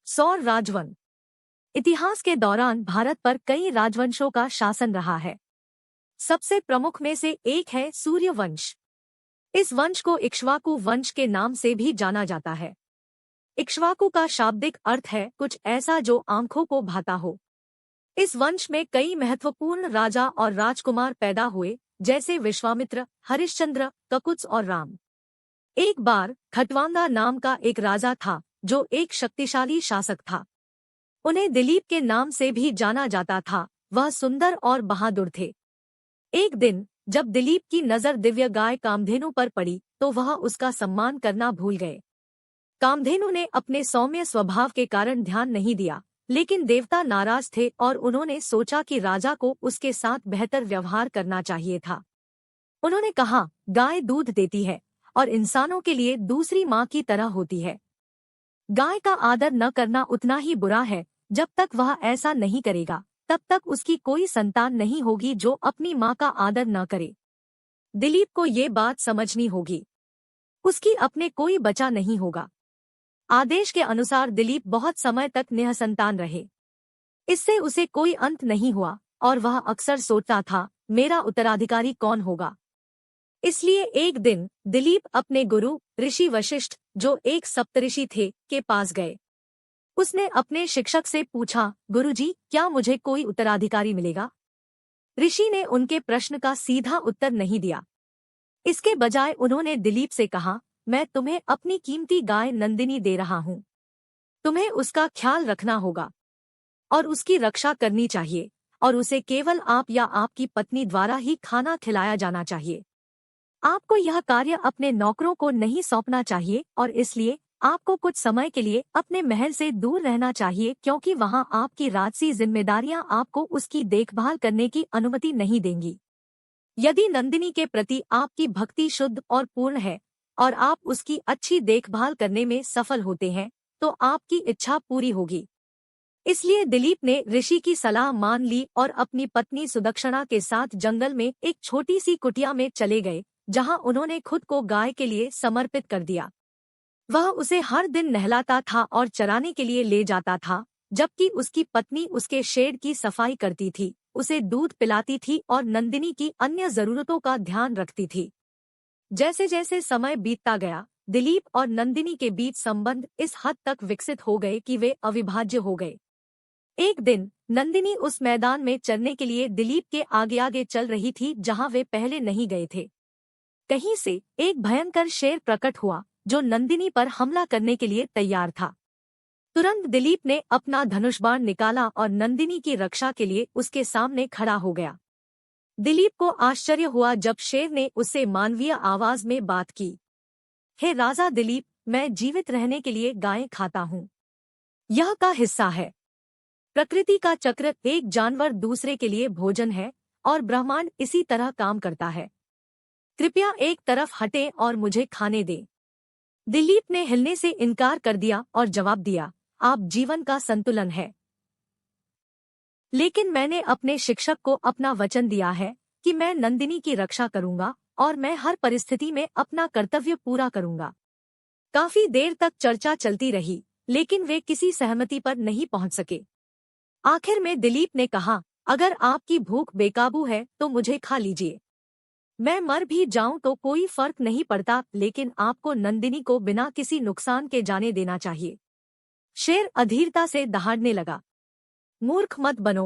सौर राजवंश। इतिहास के दौरान भारत पर कई राजवंशों का शासन रहा है। सबसे प्रमुख में से एक है सूर्यवंश। इस वंश को इक्ष्वाकु वंश के नाम से भी जाना जाता है। इक्ष्वाकु का शाब्दिक अर्थ है कुछ ऐसा जो आंखों को भाता हो। इस वंश में कई महत्वपूर्ण राजा और राजकुमार पैदा हुए, जैसे विश्वामित्र, हरिश्चंद्र, ककुत्स और राम। एक बार खटवांगा नाम का एक राजा था जो एक शक्तिशाली शासक था। उन्हें दिलीप के नाम से भी जाना जाता था। वह सुंदर और बहादुर थे। एक दिन जब दिलीप की नजर दिव्य गाय कामधेनु पर पड़ी तो वह उसका सम्मान करना भूल गए। कामधेनु ने अपने सौम्य स्वभाव के कारण ध्यान नहीं दिया, लेकिन देवता नाराज थे और उन्होंने सोचा कि राजा को उसके साथ बेहतर व्यवहार करना चाहिए था। उन्होंने कहा, गाय दूध देती है और इंसानों के लिए दूसरी माँ की तरह होती है। गाय का आदर न करना उतना ही बुरा है। जब तक वह ऐसा नहीं करेगा तब तक उसकी कोई संतान नहीं होगी जो अपनी माँ का आदर न करे। दिलीप को ये बात समझनी होगी। उसकी अपने कोई बचा नहीं होगा। आदेश के अनुसार दिलीप बहुत समय तक निःसंतान रहे। इससे उसे कोई अंत नहीं हुआ और वह अक्सर सोचता था, मेरा उत्तराधिकारी कौन होगा। इसलिए एक दिन दिलीप अपने गुरु ऋषि वशिष्ठ, जो एक सप्तऋषि थे, के पास गए। उसने अपने शिक्षक से पूछा, गुरुजी, क्या मुझे कोई उत्तराधिकारी मिलेगा? ऋषि ने उनके प्रश्न का सीधा उत्तर नहीं दिया। इसके बजाय उन्होंने दिलीप से कहा, मैं तुम्हें अपनी कीमती गाय नंदिनी दे रहा हूँ। तुम्हें उसका ख्याल रखना होगा और उसकी रक्षा करनी चाहिए, और उसे केवल आप या आपकी पत्नी द्वारा ही खाना खिलाया जाना चाहिए। आपको यह कार्य अपने नौकरों को नहीं सौंपना चाहिए और इसलिए आपको कुछ समय के लिए अपने महल से दूर रहना चाहिए, क्योंकि वहां आपकी राजसी जिम्मेदारियां आपको उसकी देखभाल करने की अनुमति नहीं देंगी। यदि नंदिनी के प्रति आपकी भक्ति शुद्ध और पूर्ण है और आप उसकी अच्छी देखभाल करने में सफल होते हैं तो आपकी इच्छा पूरी होगी। इसलिए दिलीप ने ऋषि की सलाह मान ली और अपनी पत्नी सुदक्षिणा के साथ जंगल में एक छोटी सी कुटिया में चले गए, जहां उन्होंने खुद को गाय के लिए समर्पित कर दिया। वह उसे हर दिन नहलाता था और चराने के लिए ले जाता था, जबकि उसकी पत्नी उसके शेड की सफाई करती थी, उसे दूध पिलाती थी और नंदिनी की अन्य जरूरतों का ध्यान रखती थी। जैसे जैसे समय बीतता गया, दिलीप और नंदिनी के बीच संबंध इस हद तक विकसित हो गए कि वे अविभाज्य हो गए। एक दिन नंदिनी उस मैदान में चरने के लिए दिलीप के आगे आगे चल रही थी जहां वे पहले नहीं गए थे। कहीं से एक भयंकर शेर प्रकट हुआ जो नंदिनी पर हमला करने के लिए तैयार था। तुरंत दिलीप ने अपना धनुष बाण निकाला और नंदिनी की रक्षा के लिए उसके सामने खड़ा हो गया। दिलीप को आश्चर्य हुआ जब शेर ने उससे मानवीय आवाज में बात की, हे राजा दिलीप, मैं जीवित रहने के लिए गायें खाता हूँ। यह का हिस्सा है। प्रकृति का चक्र, एक जानवर दूसरे के लिए भोजन है और ब्रह्मांड इसी तरह काम करता है। कृपया एक तरफ हटें और मुझे खाने दें। दिलीप ने हिलने से इनकार कर दिया और जवाब दिया, आप जीवन का संतुलन है। लेकिन मैंने अपने शिक्षक को अपना वचन दिया है कि मैं नंदिनी की रक्षा करूंगा और मैं हर परिस्थिति में अपना कर्तव्य पूरा करूंगा। काफी देर तक चर्चा चलती रही, लेकिन वे किसी सहमति पर नहीं पहुंच सके। आखिर में दिलीप ने कहा, अगर आपकी भूख बेकाबू है तो मुझे खा लीजिए। मैं मर भी जाऊं तो कोई फर्क नहीं पड़ता, लेकिन आपको नंदिनी को बिना किसी नुकसान के जाने देना चाहिए। शेर अधीरता से दहाड़ने लगा। मूर्ख मत बनो,